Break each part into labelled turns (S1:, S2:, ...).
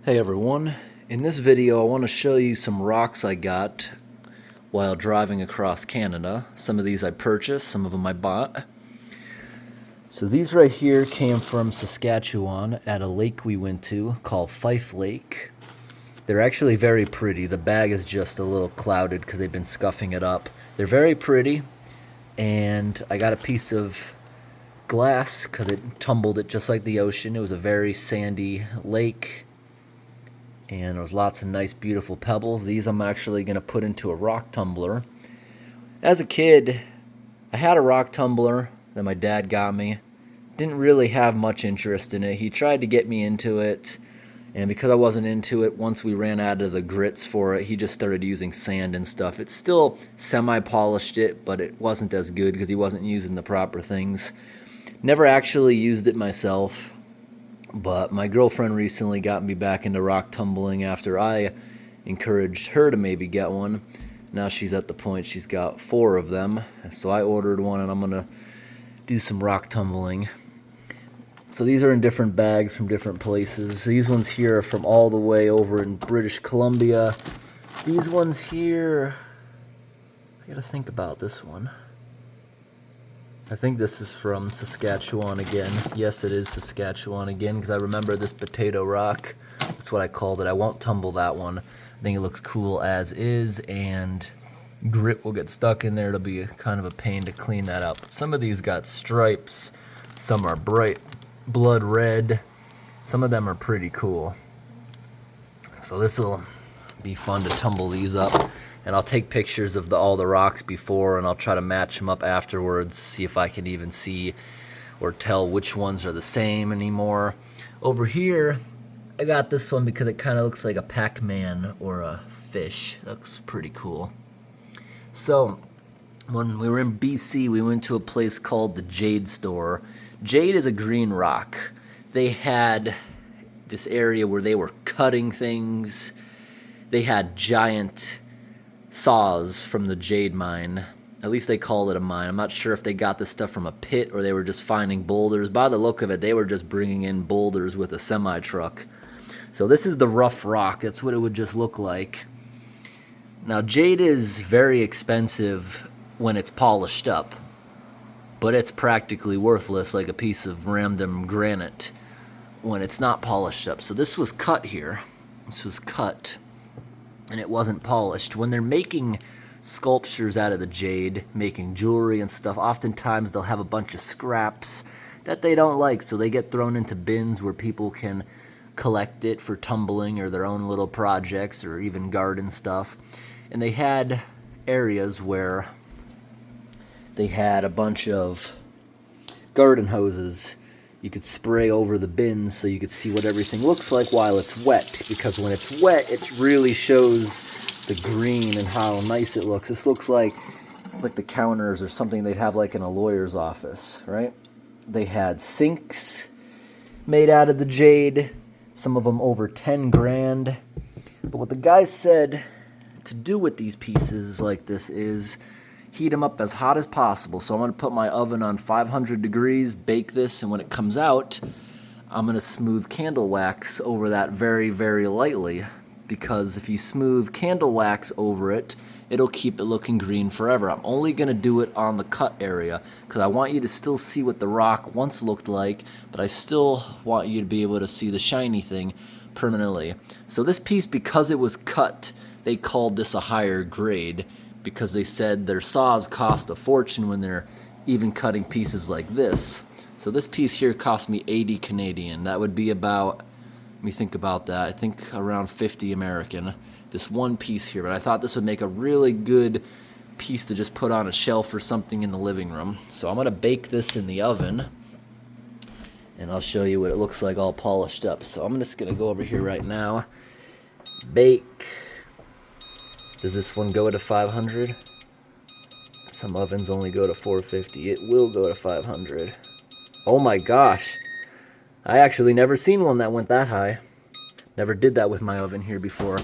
S1: Hey everyone, in this video I want to show you some rocks I got while driving across Canada. Some of these I purchased, some of them I bought. So these right here came from Saskatchewan at a lake we went to called Fife Lake. They're actually very pretty. The bag is just a little clouded because they've been scuffing it up. They're very pretty, and I got a piece of glass because it tumbled it just like the ocean. It was a very sandy lake. And there was lots of nice, beautiful pebbles. These I'm actually going to put into a rock tumbler. As a kid, I had a rock tumbler that my dad got me. Didn't really have much interest in it. He tried to get me into it, and because I wasn't into it, once we ran out of the grits for it, he just started using sand and stuff. It still semi-polished it, but it wasn't as good because he wasn't using the proper things. Never actually used it myself. But my girlfriend recently got me back into rock tumbling after I encouraged her to maybe get one. Now she's at the point she's got 4 of them. So I ordered one and I'm going to do some rock tumbling. So these are in different bags from different places. These ones here are from all the way over in British Columbia. These ones here, I got to think about this one. I think this is from Saskatchewan again. Yes, it is Saskatchewan again, because I remember this potato rock. That's what I called it. I won't tumble that one. I think it looks cool as is, and grit will get stuck in there. It'll be kind of a pain to clean that up. But some of these got stripes. Some are bright blood red. Some of them are pretty cool. So this will be fun to tumble these up. And I'll take pictures of all the rocks before, and I'll try to match them up afterwards, see if I can even see or tell which ones are the same anymore. Over here, I got this one because it kind of looks like a Pac-Man or a fish. Looks pretty cool. So, when we were in BC, we went to a place called the Jade store. Jade is a green rock. They had this area where they were cutting things. They had giant saws from the jade mine. At least they called it a mine. I'm not sure if they got this stuff from a pit or they were just finding boulders. By the look of it, they were just bringing in boulders with a semi-truck. So this is the rough rock. That's what it would just look like. Now, jade is very expensive when it's polished up, but it's practically worthless like a piece of random granite when it's not polished up. So this was cut here. This was cut, and it wasn't polished. When they're making sculptures out of the jade, making jewelry and stuff, oftentimes they'll have a bunch of scraps that they don't like, so they get thrown into bins where people can collect it for tumbling or their own little projects or even garden stuff. And they had areas where they had a bunch of garden hoses you could spray over the bins so you could see what everything looks like while it's wet, because when it's wet it really shows the green and how nice it looks. This looks like the counters or something they'd have like in a lawyer's office, right? They had sinks made out of the jade, some of them over 10 grand. But what the guy said to do with these pieces like this is heat them up as hot as possible. So I'm going to put my oven on 500 degrees, bake this, and when it comes out, I'm going to smooth candle wax over that very, very lightly, because if you smooth candle wax over it, it'll keep it looking green forever. I'm only going to do it on the cut area because I want you to still see what the rock once looked like, but I still want you to be able to see the shiny thing permanently. So this piece, because it was cut, they called this a higher grade, because they said their saws cost a fortune when they're even cutting pieces like this. So this piece here cost me 80 Canadian. That would be about, let me think about that, I think around 50 American. This one piece here, but I thought this would make a really good piece to just put on a shelf or something in the living room. So I'm gonna bake this in the oven, and I'll show you what it looks like all polished up. So I'm just gonna go over here right now, bake. Does this one go to 500? Some ovens only go to 450. It will go to 500. Oh my gosh. I actually never seen one that went that high. Never did that with my oven here before.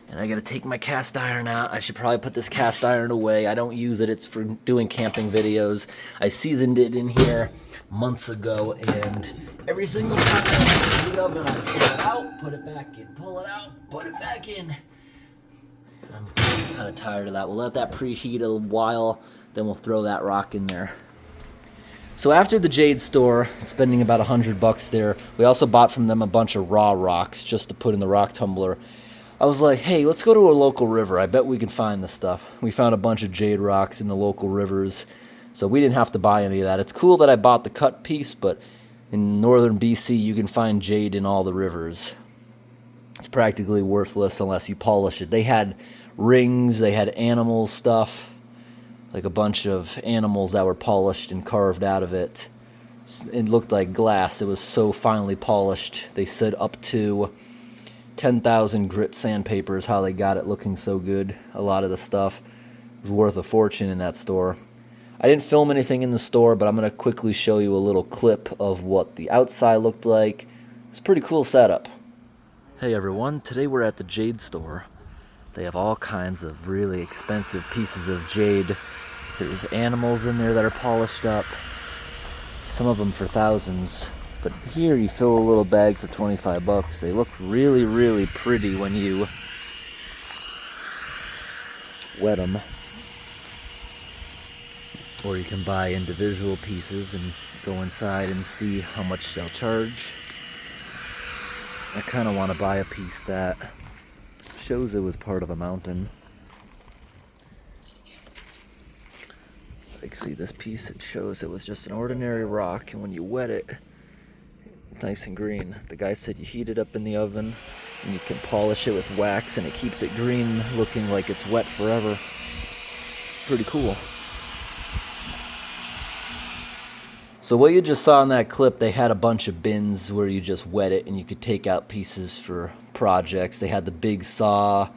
S1: And I gotta take my cast iron out. I should probably put this cast iron away. I don't use it. It's for doing camping videos. I seasoned it in here months ago, and every single time I put it in the oven, I pull it out, put it back in, pull it out, put it back in. I'm kind of tired of that. We'll let that preheat a while, then we'll throw that rock in there. So after the Jade store, spending about $100 there, we also bought from them a bunch of raw rocks just to put in the rock tumbler. I was like, hey, let's go to a local river. I bet we can find this stuff. We found a bunch of jade rocks in the local rivers, so we didn't have to buy any of that. It's cool that I bought the cut piece, but in northern BC, you can find jade in all the rivers. It's practically worthless unless you polish it. They had rings, they had animal stuff, like a bunch of animals that were polished and carved out of it. It looked like glass. It was so finely polished. They said up to 10,000 grit sandpaper is how they got it looking so good. A lot of the stuff was worth a fortune in that store. I didn't film anything in the store, but I'm going to quickly show you a little clip of what the outside looked like. It's a pretty cool setup. Hey everyone, today we're at the Jade store. They have all kinds of really expensive pieces of jade. There's animals in there that are polished up, some of them for thousands. But here you fill a little bag for 25 bucks. They look really, really pretty when you wet them. Or you can buy individual pieces and go inside and see how much they'll charge. I kind of want to buy a piece that shows it was part of a mountain. Like, see this piece, it shows it was just an ordinary rock, and when you wet it, nice and green. The guy said you heat it up in the oven and you can polish it with wax and it keeps it green looking like it's wet forever. Pretty cool. So what you just saw in that clip, they had a bunch of bins where you just wet it and you could take out pieces for projects. They had the big saw.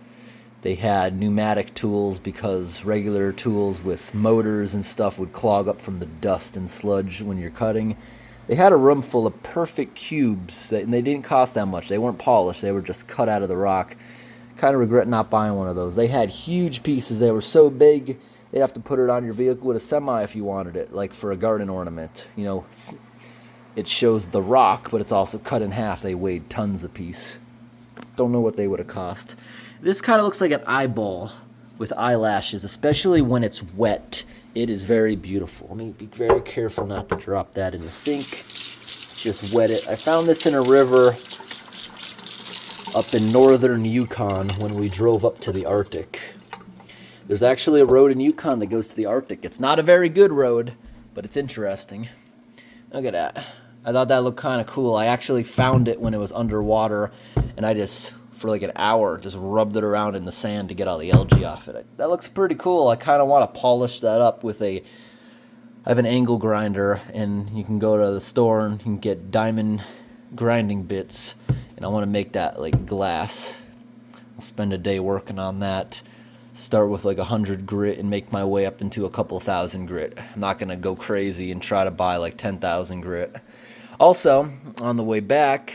S1: They had pneumatic tools because regular tools with motors and stuff would clog up from the dust and sludge when you're cutting. They had a room full of perfect cubes, and they didn't cost that much. They weren't polished. They were just cut out of the rock. Kind of regret not buying one of those. They had huge pieces. They were so big, they'd have to put it on your vehicle with a semi if you wanted it, like for a garden ornament. You know, it shows the rock, but it's also cut in half. They weighed tons a piece. Don't know what they would have cost. This kind of looks like an eyeball with eyelashes, especially when it's wet. It is very beautiful. Let me be very careful not to drop that in the sink. Just wet it. I found this in a river up in northern Yukon when we drove up to the Arctic. There's actually a road in Yukon that goes to the Arctic. It's not a very good road, but it's interesting. Look at that. I thought that looked kind of cool. I actually found it when it was underwater, and I just, for like an hour, just rubbed it around in the sand to get all the algae off it. That looks pretty cool. I kind of want to polish that up with I have an angle grinder, and you can go to the store and you can get diamond grinding bits, and I want to make that like glass. I'll spend a day working on that. Start with like 100 grit and make my way up into a couple thousand grit. I'm not going to go crazy and try to buy like 10,000 grit. Also, on the way back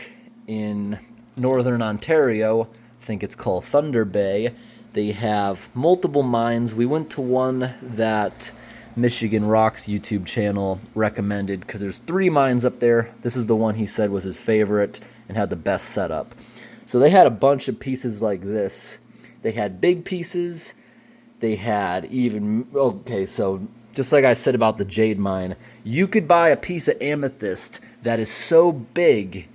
S1: in northern Ontario, I think it's called Thunder Bay, they have multiple mines. We went to one that Michigan Rock's YouTube channel recommended because there's 3 mines up there. This is the one he said was his favorite and had the best setup. So they had a bunch of pieces like this. They had big pieces. They had even, okay, so just like I said about the jade mine, you could buy a piece of amethyst that is so big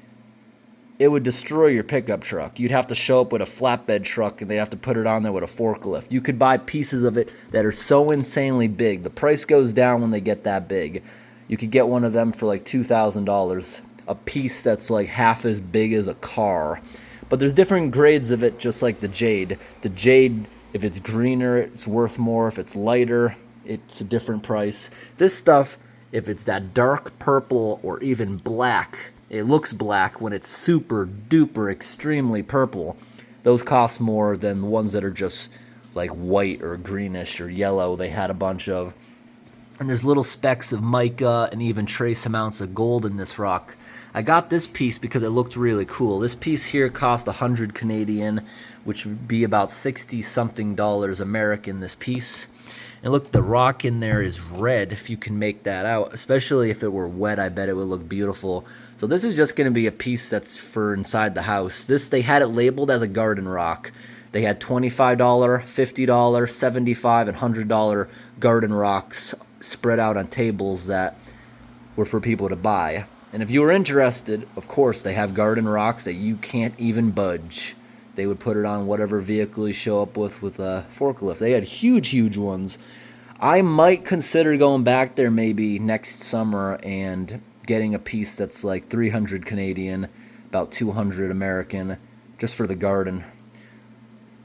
S1: it would destroy your pickup truck. You'd have to show up with a flatbed truck and they'd have to put it on there with a forklift. You could buy pieces of it that are so insanely big. The price goes down when they get that big. You could get one of them for like $2,000, a piece that's like half as big as a car. But there's different grades of it, just like the jade. The jade, if it's greener, it's worth more. If it's lighter, it's a different price. This stuff, if it's that dark purple or even black, it looks black when it's super duper extremely purple. Those cost more than the ones that are just like white or greenish or yellow. They had a bunch of. And there's little specks of mica and even trace amounts of gold in this rock. I got this piece because it looked really cool. This piece here cost 100 Canadian, which would be about 60 something dollars American, this piece. And look, the rock in there is red, if you can make that out. Especially if it were wet, I bet it would look beautiful. So this is just gonna be a piece that's for inside the house. This, they had it labeled as a garden rock. They had $25, $50, $75, and $100 garden rocks spread out on tables that were for people to buy. And if you were interested, of course, they have garden rocks that you can't even budge. They would put it on whatever vehicle you show up with a forklift. They had huge, huge ones. I might consider going back there maybe next summer and getting a piece that's like 300 Canadian, about 200 American, just for the garden.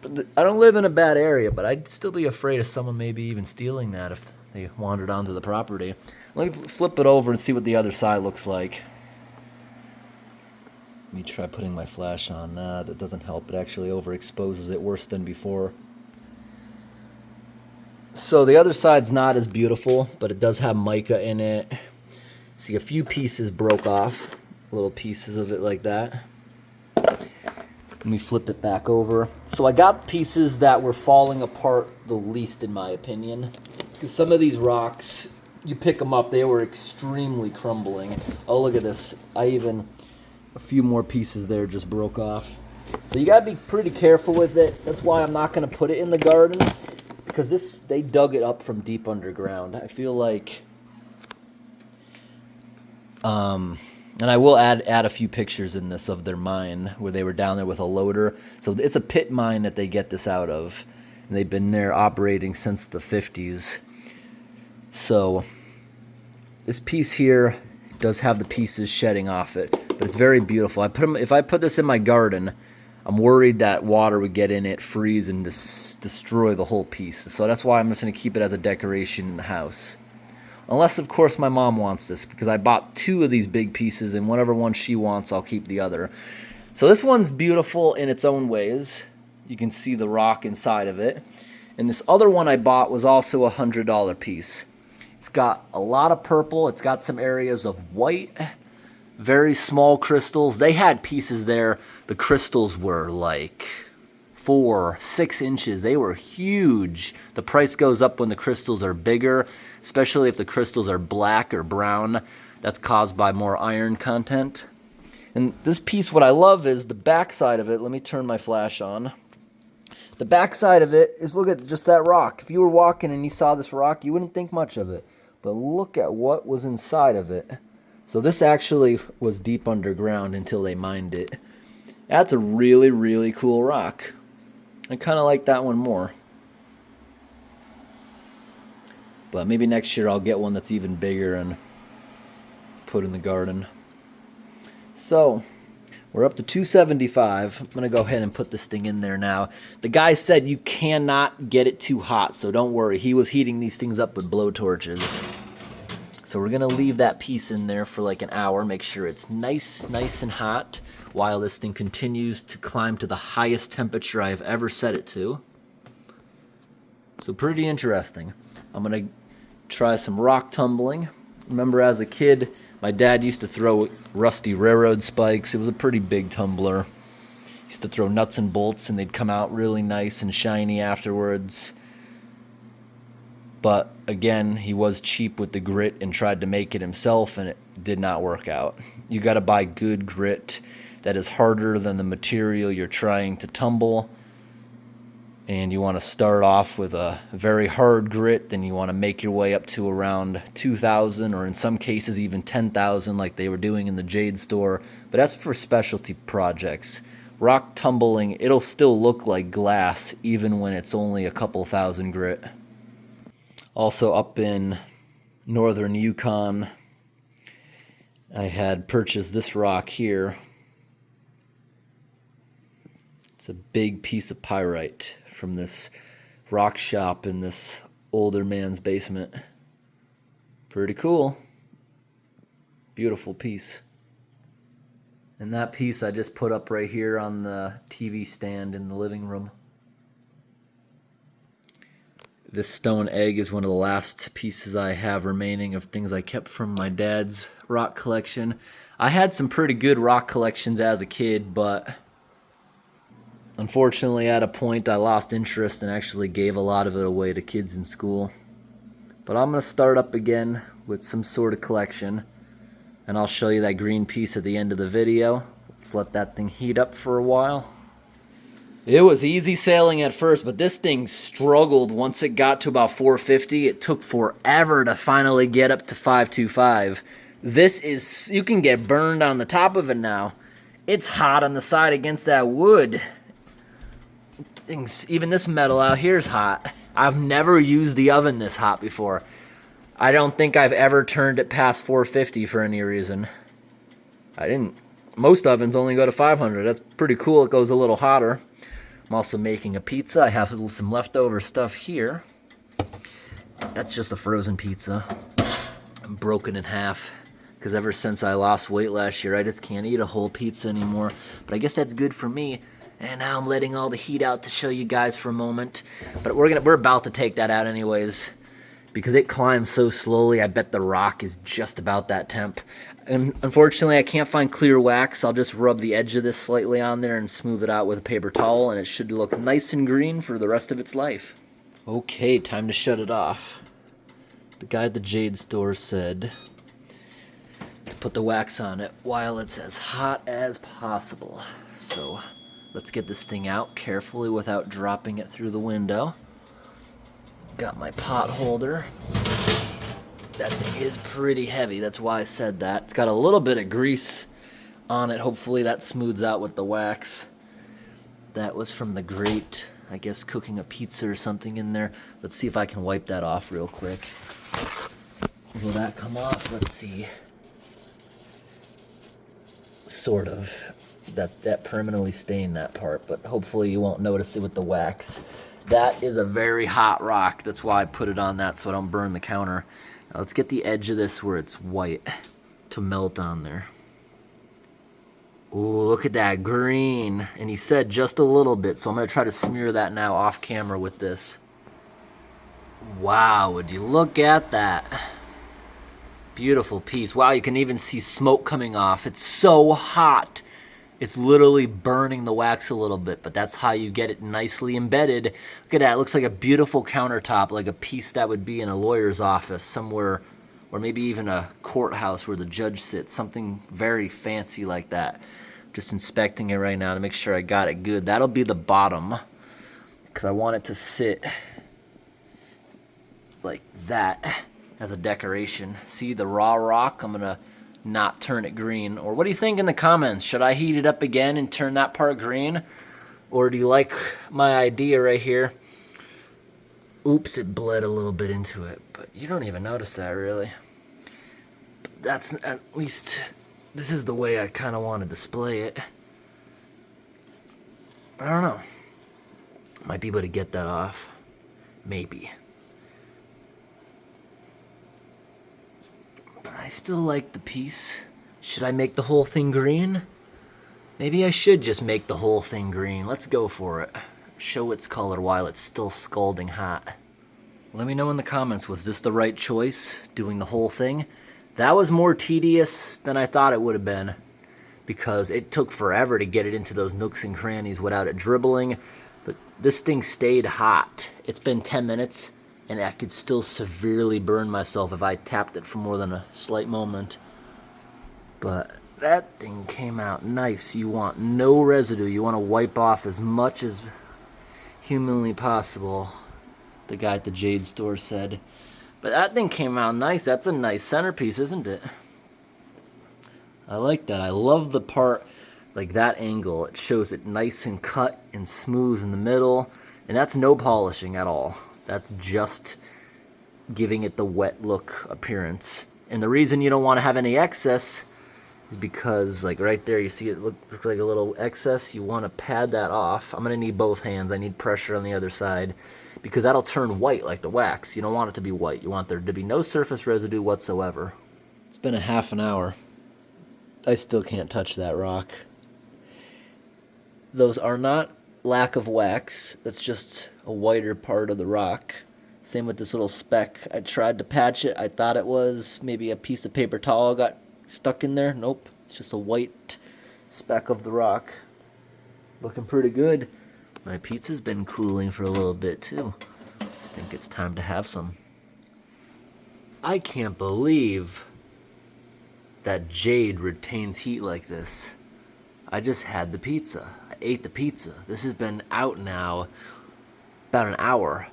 S1: But I don't live in a bad area, but I'd still be afraid of someone maybe even stealing that if they wandered onto the property. Let me flip it over and see what the other side looks like. Let me try putting my flash on. That doesn't help. It actually overexposes it worse than before. So the other side's not as beautiful, but it does have mica in it. See, a few pieces broke off, little pieces of it like that. Let me flip it back over. So I got pieces that were falling apart the least, in my opinion. Because some of these rocks, you pick them up, they were extremely crumbling. Oh, look at this. A few more pieces there just broke off. So you gotta be pretty careful with it. That's why I'm not gonna put it in the garden, because they dug it up from deep underground. I feel like, and I will add a few pictures in this of their mine where they were down there with a loader. So it's a pit mine that they get this out of, and they've been there operating since the 50s. So this piece here does have the pieces shedding off it, but it's very beautiful. If I put this in my garden, I'm worried that water would get in it, freeze, and destroy the whole piece. So that's why I'm just going to keep it as a decoration in the house. Unless, of course, my mom wants this, because I bought 2 of these big pieces, and whatever one she wants, I'll keep the other. So this one's beautiful in its own ways. You can see the rock inside of it. And this other one I bought was also a $100 piece. It's got a lot of purple. It's got some areas of white, very small crystals. They had pieces there. The crystals were like 4-6 inches. They were huge. The price goes up when the crystals are bigger, especially if the crystals are black or brown. That's caused by more iron content. And this piece, what I love is the back side of it. Let me turn my flash on. The back side of it is, look at just that rock. If you were walking and you saw this rock, you wouldn't think much of it. But look at what was inside of it. So this actually was deep underground until they mined it. That's a really, really cool rock. I kind of like that one more. But maybe next year I'll get one that's even bigger and put in the garden. So we're up to 275. I'm going to go ahead and put this thing in there now. The guy said you cannot get it too hot, so don't worry. He was heating these things up with blowtorches. So we're going to leave that piece in there for like an hour. Make sure it's nice and hot while this thing continues to climb to the highest temperature I have ever set it to. So pretty interesting. I'm going to try some rock tumbling. Remember as a kid, my dad used to throw rusty railroad spikes. It was a pretty big tumbler. He used to throw nuts and bolts, and they'd come out really nice and shiny afterwards. But again, he was cheap with the grit and tried to make it himself, and it did not work out. You got to buy good grit that is harder than the material you're trying to tumble. And you want to start off with a very hard grit, then you want to make your way up to around 2,000, or in some cases even 10,000 like they were doing in the Jade store. But that's for specialty projects. Rock tumbling, it'll still look like glass even when it's only a couple thousand grit. Also up in northern Yukon, I had purchased this rock here. It's a big piece of pyrite from this rock shop in this older man's basement. Pretty cool. Beautiful piece. And that piece I just put up right here on the TV stand in the living room. This stone egg is one of the last pieces I have remaining of things I kept from my dad's rock collection. I had some pretty good rock collections as a kid, but unfortunately at a point I lost interest and actually gave a lot of it away to kids in school. But I'm going to start up again with some sort of collection, and I'll show you that green piece at the end of the video. Let's let that thing heat up for a while. It was easy sailing at first, but this thing struggled once it got to about 450. It took forever to finally get up to 525. This is, you can get burned on the top of it now. It's hot on the side against that wood. Things, even this metal out here is hot. I've never used the oven this hot before. I don't think I've ever turned it past 450 for any reason. I didn't. Most ovens only go to 500. That's pretty cool. It goes a little hotter. I'm also making a pizza. I have some leftover stuff here. That's just a frozen pizza. I'm broken in half because ever since I lost weight last year, I just can't eat a whole pizza anymore. But I guess that's good for me. And now I'm letting all the heat out to show you guys for a moment. But we're about to take that out anyways, because it climbs so slowly. I bet the rock is just about that temp. And unfortunately, I can't find clear wax. I'll just rub the edge of this slightly on there and smooth it out with a paper towel, and it should look nice and green for the rest of its life. Okay, time to shut it off. The guy at the jade store said to put the wax on it while it's as hot as possible. So let's get this thing out carefully without dropping it through the window. Got my pot holder. That thing is pretty heavy, that's why I said that. It's got a little bit of grease on it. Hopefully that smooths out with the wax. That was from the grate, I guess cooking a pizza or something in there. Let's see if I can wipe that off real quick. Will that come off? Let's see. Sort of. That permanently stained that part, but hopefully you won't notice it with the wax. That is a very hot rock. That's why I put it on that so I don't burn the counter. Now let's get the edge of this where it's white to melt on there. Ooh, look at that green. And he said just a little bit, so I'm going to try to smear that now off camera with this. Wow, would you look at that? Beautiful piece. Wow, you can even see smoke coming off. It's so hot. It's literally burning the wax a little bit, but that's how you get it nicely embedded. Look at that. It looks like a beautiful countertop, like a piece that would be in a lawyer's office somewhere, or maybe even a courthouse where the judge sits, something very fancy like that. Just inspecting it right now to make sure I got it good. That'll be the bottom, because I want it to sit like that as a decoration. See the raw rock? I'm going to not turn it green. Or what do you think in the comments? Should I heat it up again and turn that part green? Or do you like my idea right here? Oops, it bled a little bit into it, but you don't even notice that really. That's at least, this is the way I kind of want to display it. I don't know. Might be able to get that off. Maybe. I still like the piece. Should I make the whole thing green? Maybe I should just make the whole thing green. Let's go for it. Show its color while it's still scalding hot. Let me know in the comments, was this the right choice, doing the whole thing? That was more tedious than I thought it would have been, because it took forever to get it into those nooks and crannies without it dribbling. But this thing stayed hot. It's been 10 minutes. And I could still severely burn myself if I tapped it for more than a slight moment. But that thing came out nice. You want no residue. You want to wipe off as much as humanly possible, the guy at the jade store said. But that thing came out nice. That's a nice centerpiece, isn't it? I like that. I love the part, like that angle. It shows it nice and cut and smooth in the middle. And that's no polishing at all. That's just giving it the wet look appearance. And the reason you don't want to have any excess is because, like right there, you see it looks like a little excess. You want to pad that off. I'm going to need both hands. I need pressure on the other side because that'll turn white like the wax. You don't want it to be white. You want there to be no surface residue whatsoever. It's been a half an hour. I still can't touch that rock. Those are not lack of wax. That's just a whiter part of the rock. Same with this little speck. I tried to patch it. I thought it was maybe a piece of paper towel got stuck in there. Nope, it's just a white speck of the rock. Looking pretty good. My pizza's been cooling for a little bit too. I think it's time to have some. I can't believe that jade retains heat like this. I just had the pizza. I ate the pizza. This has been out now about an hour.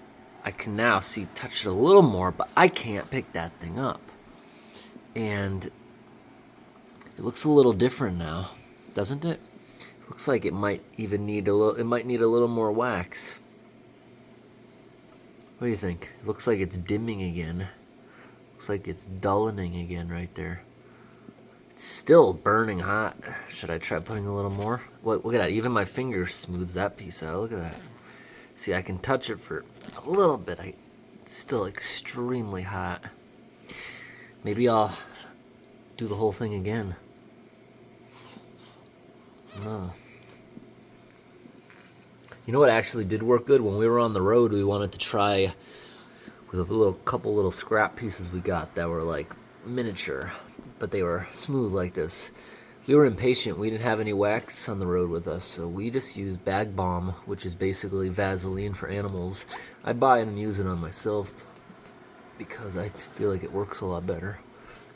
S1: I can now touch it a little more, but I can't pick that thing up. And it looks a little different now, doesn't it? It looks like it might even need a little more wax. What do you think? It looks like it's dimming again. Looks like it's dulling again right there. It's still burning hot. Should I try putting a little more? Look at that. Even my finger smooths that piece out. Look at that. See, I can touch it for a little bit. It's still extremely hot. Maybe I'll do the whole thing again. No. You know what actually did work good? When we were on the road, we wanted to try with a couple little scrap pieces we got that were like miniature, but they were smooth like this. We were impatient. We didn't have any wax on the road with us, so we just used bag balm, which is basically Vaseline for animals. I buy it and use it on myself because I feel like it works a lot better.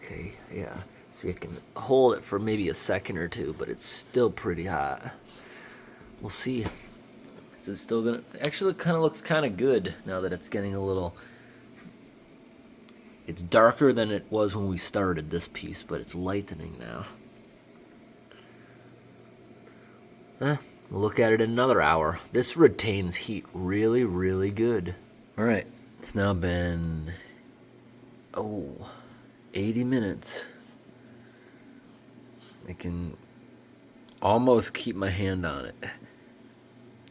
S1: Okay, yeah. See, I can hold it for maybe a second or two, but it's still pretty hot. We'll see. Is it still gonna... Actually, it kind of looks kind of good now that it's getting a little... It's darker than it was when we started this piece, but it's lightening now. We'll look at it in another hour. This retains heat really, really good. All right, it's now been 80 minutes. I can almost keep my hand on it.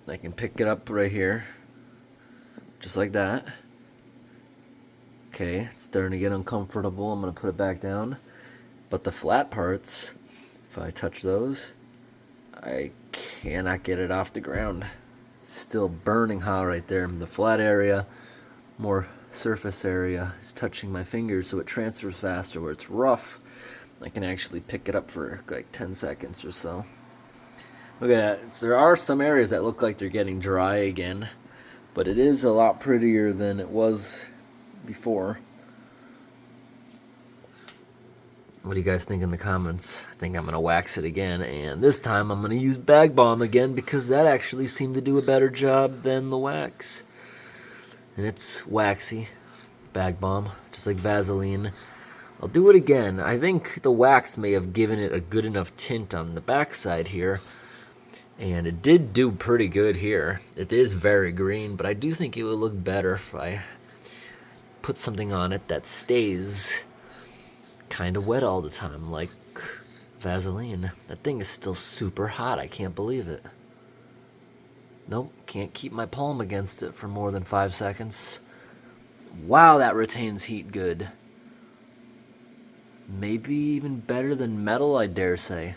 S1: I can pick it up right here, just like that. Okay, it's starting to get uncomfortable. I'm gonna put it back down. But the flat parts, if I touch those, I cannot get it off the ground. It's still burning hot right there. The flat area, more surface area, is touching my fingers, so it transfers faster. Where it's rough, I can actually pick it up for like 10 seconds or so. Look at that. So there are some areas that look like they're getting dry again, but it is a lot prettier than it was before. What do you guys think in the comments? I think I'm going to wax it again, and this time I'm going to use bag balm again because that actually seemed to do a better job than the wax. And it's waxy, bag balm, just like Vaseline. I'll do it again. I think the wax may have given it a good enough tint on the backside here, and it did do pretty good here. It is very green, but I do think it would look better if I put something on it that stays kind of wet all the time, like Vaseline. That thing is still super hot. I can't believe it. Nope, can't keep my palm against it for more than 5 seconds. Wow, that retains heat good. Maybe even better than metal, I dare say.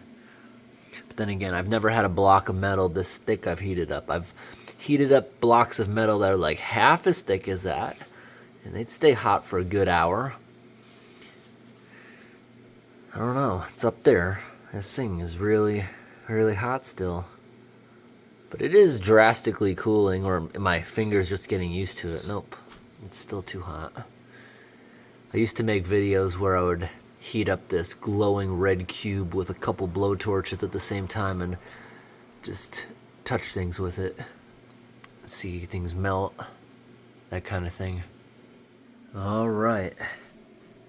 S1: But then again, I've never had a block of metal this thick I've heated up. I've heated up blocks of metal that are like half as thick as that, and they'd stay hot for a good hour. I don't know, it's up there. This thing is really, really hot still. But it is drastically cooling, or my finger's just getting used to it. Nope, it's still too hot. I used to make videos where I would heat up this glowing red cube with a couple blowtorches at the same time and just touch things with it. See things melt, that kind of thing. All right.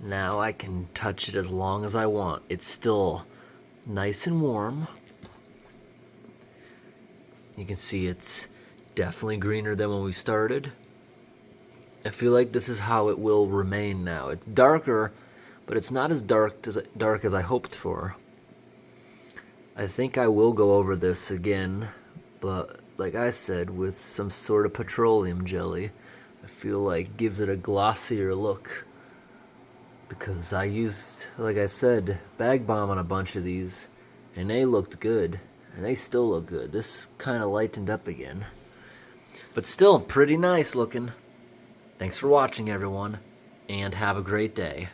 S1: Now I can touch it as long as I want. It's still nice and warm. You can see it's definitely greener than when we started. I feel like this is how it will remain now. It's darker, but it's not as dark as I hoped for. I think I will go over this again, but like I said, with some sort of petroleum jelly. I feel like gives it a glossier look. Because I used, like I said, bag balm on a bunch of these, and they looked good, and they still look good. This kind of lightened up again, but still pretty nice looking. Thanks for watching, everyone, and have a great day.